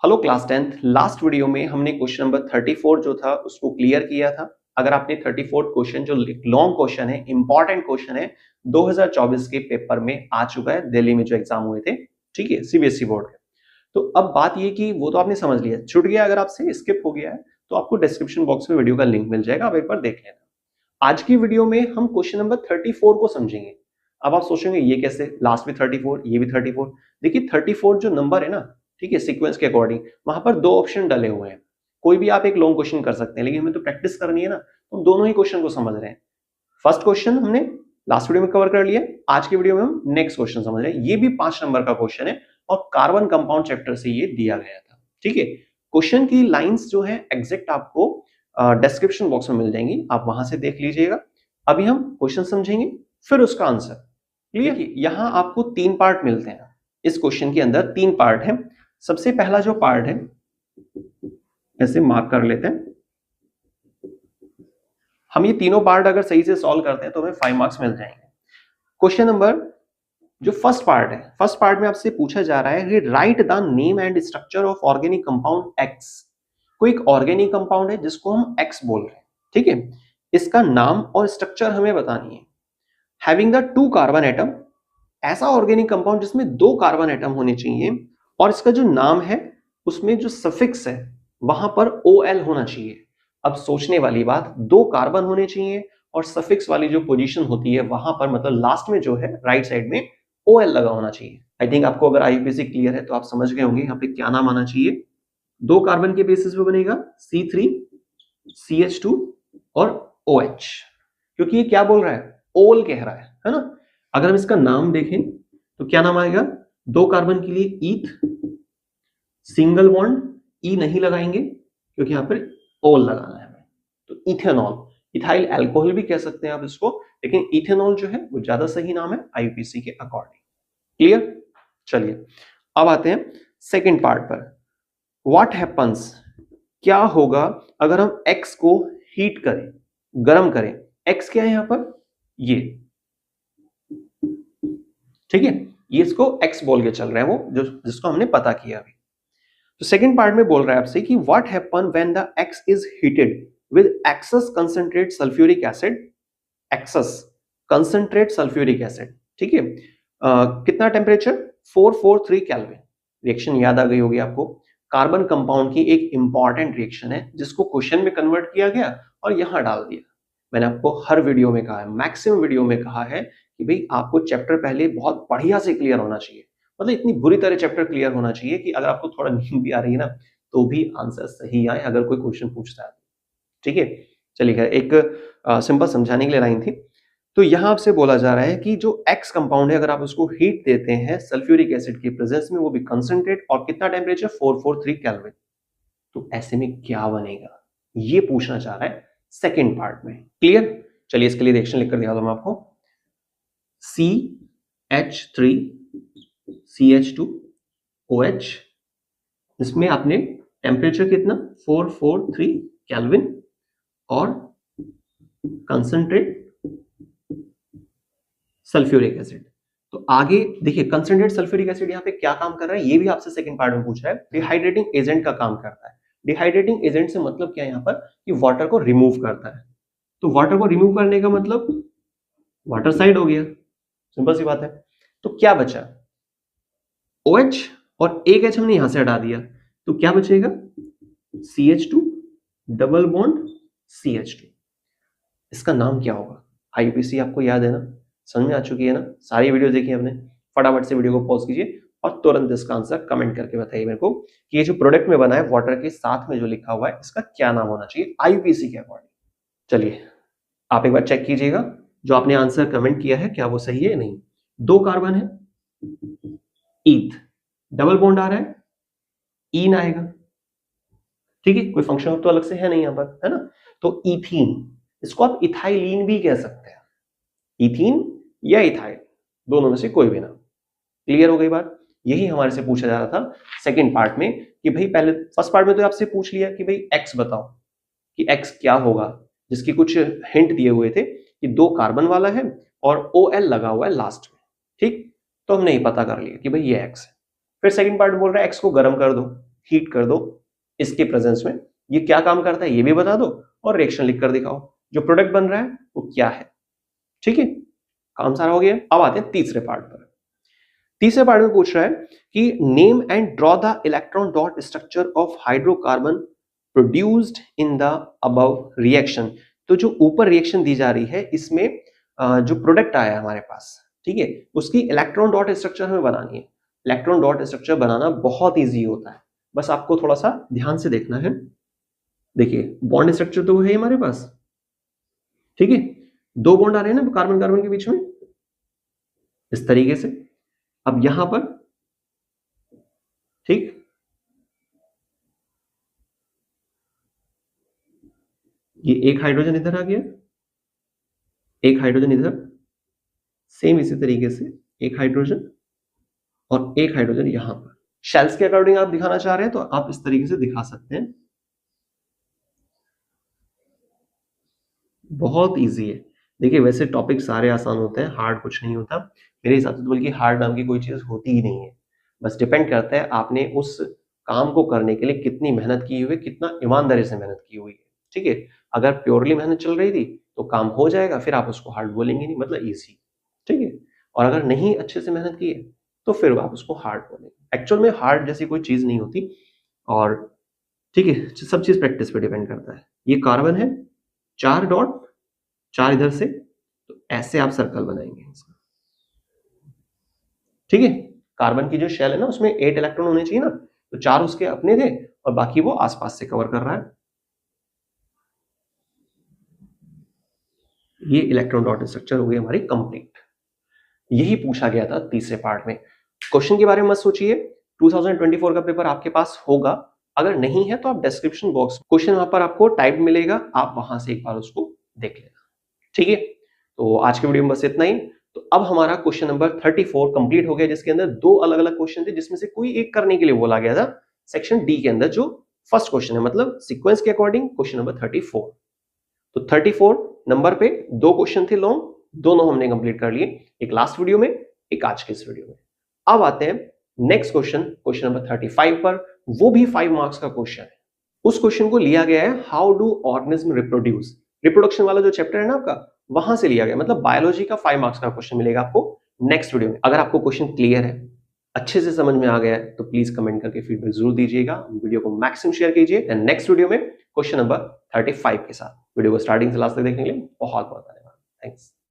Hello class 10th। Last video में हमने question number 34 जो था उसको क्लियर किया था। अगर आपने 34 क्वेश्चन जो लॉन्ग क्वेश्चन है, इंपॉर्टेंट क्वेश्चन है, 2024 के पेपर में आ चुका है, दिल्ली में जो एग्जाम हुए थे, ठीक है, सीबीएसई बोर्ड के। तो अब बात ये कि वो तो आपने समझ लिया, छूट गया अगर आपसे, स्किप हो गया है तो आपको डिस्क्रिप्शन बॉक्स में वीडियो का लिंक मिल जाएगा, आप एक बार देख लेना। आज की वीडियो में हम क्वेश्चन नंबर 34 को समझेंगे। अब आप सोचेंगे ये कैसे, लास्ट में 34, ये भी 34। देखिए 34 जो नंबर है ना, ठीक है, सीक्वेंस के अकॉर्डिंग वहां पर दो ऑप्शन डले हुए हैं। कोई भी आप एक लॉन्ग क्वेश्चन कर सकते हैं, लेकिन हमें तो प्रैक्टिस करनी है ना, तो हम दोनों ही क्वेश्चन को समझ रहे हैं। फर्स्ट क्वेश्चन हमने लास्ट वीडियो में कवर कर लिया, आज की वीडियो में हम नेक्स्ट क्वेश्चन समझ रहे हैं। ये भी 5 नंबर का क्वेश्चन है और कार्बन कंपाउंड चैप्टर से ये दिया गया था, ठीक है। क्वेश्चन की लाइंस जो है एग्जैक्ट आपको डिस्क्रिप्शन बॉक्स में मिल जाएंगी, आप वहां से देख लीजिएगा। अभी हम क्वेश्चन समझेंगे, फिर उसका आंसर। क्लियर? यहां आपको 3 पार्ट मिलते हैं। इस क्वेश्चन के अंदर 3 पार्ट है। सबसे पहला जो पार्ट है, ऐसे मार्क कर लेते हैं। हम ये तीनों पार्ट अगर सही से सॉल्व करते हैं तो हमें 5 मार्क्स मिल जाएंगे। क्वेश्चन नंबर जो फर्स्ट पार्ट है, फर्स्ट पार्ट में आपसे पूछा जा रहा है, right the name and structure of organic compound x. कोई एक ऑर्गेनिक कंपाउंड है जिसको हम एक्स बोल रहे हैं, ठीक है। इसका नाम और स्ट्रक्चर हमें बतानी है। हैविंग द 2 कार्बन एटम, ऐसा ऑर्गेनिक कंपाउंड जिसमें 2 कार्बन एटम होने चाहिए और इसका जो नाम है उसमें जो सफिक्स है वहां पर OL होना चाहिए। अब सोचने वाली बात, 2 कार्बन होने चाहिए और सफिक्स वाली जो पोजीशन होती है वहां पर, मतलब लास्ट में जो है राइट साइड में OL लगा होना चाहिए। आई थिंक आपको अगर आईयूपीएसी क्लियर है तो आप समझ गए होंगे यहाँ पे क्या नाम आना चाहिए। 2 कार्बन के बेसिस पे बनेगा C3CH2 और OH, क्योंकि ये क्या बोल रहा है, ओल कह रहा है ना। अगर हम इसका नाम देखें तो क्या नाम आएगा, 2 कार्बन के लिए ईथ, सिंगल बॉन्ड, ई नहीं लगाएंगे क्योंकि यहां पर ओल लगाना है हमें, तो इथेनॉल, इथाइल अल्कोहल भी कह सकते हैं आप इसको, लेकिन इथेनॉल जो है वो ज्यादा सही नाम है आईयूपीएसी के अकॉर्डिंग। क्लियर? चलिए अब आते हैं सेकेंड पार्ट पर। व्हाट हैपन्स, क्या होगा अगर हम एक्स को हीट करें, गर्म करें। एक्स क्या है यहां पर, ये, ठीक है, ये इसको एक्स बोल के चल रहे हैं, वो जो जिसको हमने पता किया अभी। तो सेकंड पार्ट में बोल रहा है आपसे कि what happen when the X is heated with excess concentrate sulphuric acid, excess concentrate sulphuric acid, ठीक है। कितना टेम्परेचर, 443 केल्विन। रिएक्शन याद आ गई होगी आपको, कार्बन कंपाउंड की एक इंपॉर्टेंट रिएक्शन है जिसको क्वेश्चन में कन्वर्ट किया गया और यहां डाल दिया। मैंने आपको हर वीडियो में कहा है, मैक्सिमम वीडियो में कहा है कि भाई आपको चैप्टर पहले बहुत बढ़िया से क्लियर होना चाहिए, मतलब इतनी बुरी तरह चैप्टर क्लियर होना चाहिए कि अगर आपको थोड़ा नींद भी आ रही है ना तो भी आंसर सही आए अगर कोई क्वेश्चन पूछता है, ठीक है। चलिए, एक सिंपल समझाने के लिए लाइन थी। तो यहां आपसे बोला जा रहा है कि जो एक्स कंपाउंड है अगर आप उसको हीट देते हैं सल्फ्यूरिक एसिड की प्रेजेंस में, वो भी कंसंट्रेट, और कितना टेम्परेचर, 443 केल्विन, तो ऐसे में क्या बनेगा, ये पूछना चाह रहा है सेकेंड पार्ट में। क्लियर? चलिए इसके लिए रिएक्शन लिख कर दिया मैं आपको। CH3CH2OH, इसमें आपने टेम्परेचर कितना, 443 केल्विन, और कंसंट्रेट सल्फ्यूरिक एसिड। तो आगे देखिए कंसंट्रेट सल्फ्यूरिक एसिड यहाँ पे क्या काम कर रहा है, ये भी आपसे सेकंड पार्ट में पूछ रहा है। डिहाइड्रेटिंग एजेंट का काम करता है। डिहाइड्रेटिंग एजेंट से मतलब क्या है यहाँ पर, कि वाटर को रिमूव करता है। तो वाटर को रिमूव करने का मतलब वाटर साइड हो गया, सिंपल सी बात है। तो क्या बचा, OH, और एक H हमने यहां से हटा दिया, तो क्या बचेगा, CH2 डबल बॉन्ड CH2। इसका नाम क्या होगा, आईयूपीएसी आपको याद है ना, समझ में आ चुकी है ना, सारी वीडियो देखी हमने। फटाफट से वीडियो को पॉज कीजिए और तुरंत इसका आंसर कमेंट करके बताइए मेरे को कि ये जो प्रोडक्ट में बना है वाटर के साथ में जो लिखा हुआ है इसका क्या नाम होना चाहिए आईयूपीएसी के अकॉर्डिंग। चलिए आप एक बार चेक कीजिएगा जो आपने आंसर कमेंट किया है क्या वो सही है, नहीं। 2 कार्बन है, ईथ, डबल बॉन्ड आ रहा है, ईन आएगा, ठीक है, कोई फंक्शन तो अलग से है नहीं यहां पर, है ना। तो इथीन, इसको आप इथाइलिन भी कह सकते हैं, इथीन या इथाइल, दोनों में से कोई भी ना। क्लियर हो गई बात? यही हमारे से पूछा जा रहा था सेकंड पार्ट में कि भाई पहले फर्स्ट पार्ट में तो आपसे पूछ लिया कि भाई एक्स बताओ कि एक्स क्या होगा, जिसकी कुछ हिंट दिए हुए थे कि 2 कार्बन वाला है और OL लगा हुआ है लास्ट में, ठीक। तो हमने ही पता कर लिया कि भाई ये एक्स है। फिर सेकंड पार्ट बोल रहा है एक्स को गर्म कर दो, हीट कर दो इसके प्रेजेंस में। ये क्या काम करता है ये भी बता दो और रिएक्शन लिख कर दिखाओ, जो प्रोडक्ट बन रहा है वो क्या है। ठीक है, काम सारा हो गया। अब आते हैं तीसरे पार्ट पर। तीसरे पार्ट में पूछ रहा है कि name and draw the electron dot structure of hydrocarbon produced in the above reaction. तो जो ऊपर रिएक्शन दी जा रही है इसमें जो प्रोडक्ट आया है हमारे पास, ठीक है, उसकी इलेक्ट्रॉन डॉट स्ट्रक्चर हमें बनानी है। इलेक्ट्रॉन डॉट स्ट्रक्चर बनाना बहुत ईजी होता है, बस आपको थोड़ा सा ध्यान से देखना है। देखिए बॉन्ड स्ट्रक्चर तो है हमारे पास, ठीक है, दो बॉन्ड आ रहे हैं ना कार्बन कार्बन के बीच में इस तरीके से। अब यहां पर ठीक, ये एक हाइड्रोजन इधर आ गया, एक हाइड्रोजन इधर, सेम इसी तरीके से एक हाइड्रोजन और एक हाइड्रोजन यहां पर। शेल्स के अकॉर्डिंग आप दिखाना चाह रहे हैं तो आप इस तरीके से दिखा सकते हैं, बहुत इजी है। देखिए वैसे टॉपिक सारे आसान होते हैं, हार्ड कुछ नहीं होता मेरे हिसाब से, तो बल्कि हार्ड नाम की कोई चीज होती ही नहीं है। बस डिपेंड करता है आपने उस काम को करने के लिए कितनी मेहनत की हुई है, कितना ईमानदारी से मेहनत की हुई है। ठीक है, अगर प्योरली मेहनत चल रही थी तो काम हो जाएगा, फिर आप उसको हार्ड बोलेंगे नहीं, मतलब ईजी। ठीक है, और अगर नहीं अच्छे से मेहनत की है तो फिर आप उसको हार्ड बोलेंगे। एक्चुअल में हार्ड जैसी कोई चीज नहीं होती। और ठीक है, सब चीज प्रैक्टिस पे डिपेंड करता है। ये कार्बन है, 4 डॉट, 4 इधर से, तो ऐसे आप सर्कल बनाएंगे इसका। ठीक है, कार्बन की जो शेल है ना उसमें 8 इलेक्ट्रॉन होने चाहिए ना, तो 4 उसके अपने थे और बाकी वो आसपास से कवर कर रहा है। ये इलेक्ट्रॉन डॉट स्ट्रक्चर हो गई हमारी कंप्लीट। यही पूछा गया था तीसरे पार्ट में। क्वेश्चन के बारे में मत सोचिए, 2024 का पेपर आपके पास होगा, अगर नहीं है तो आप डिस्क्रिप्शन बॉक्स क्वेश्चन वहां पर आपको टाइप मिलेगा, आप वहां से एक बार उसको देख लेना। ठीक है, तो आज के वीडियो में बस इतना ही। तो अब हमारा क्वेश्चन नंबर 34 कंप्लीट हो गया, जिसके अंदर 2 अलग अलग क्वेश्चन थे, जिसमें से कोई एक करने के लिए बोला गया था सेक्शन डी के अंदर, जो फर्स्ट क्वेश्चन है, मतलब सीक्वेंस के अकॉर्डिंग क्वेश्चन नंबर 34। तो 34 नंबर पे 2 क्वेश्चन थे लॉन्ग, दोनों हमने कंप्लीट कर लिए, एक लास्ट वीडियो में, एक आज के इस वीडियो में। अब आते हैं नेक्स्ट क्वेश्चन, क्वेश्चन नंबर 35 पर। वो भी 5 मार्क्स का क्वेश्चन है। उस क्वेश्चन को लिया गया है how do organism reproduce, reproduction वाला जो चैप्टर है ना आपका, वहां से लिया गया, मतलब बायोलॉजी का 5 मार्क्स का क्वेश्चन मिलेगा आपको नेक्स्ट वीडियो में। अगर आपको क्वेश्चन क्लियर है, अच्छे से समझ में आ गया है, तो प्लीज कमेंट करके फीडबैक जरूर दीजिएगा, वीडियो को मैक्सिमम शेयर कीजिए। नेक्स्ट वीडियो में क्वेश्चन नंबर 35 के साथ। वीडियो को स्टार्टिंग से लास्ट तक देखने के लिए बहुत बहुत धन्यवाद। थैंक्स।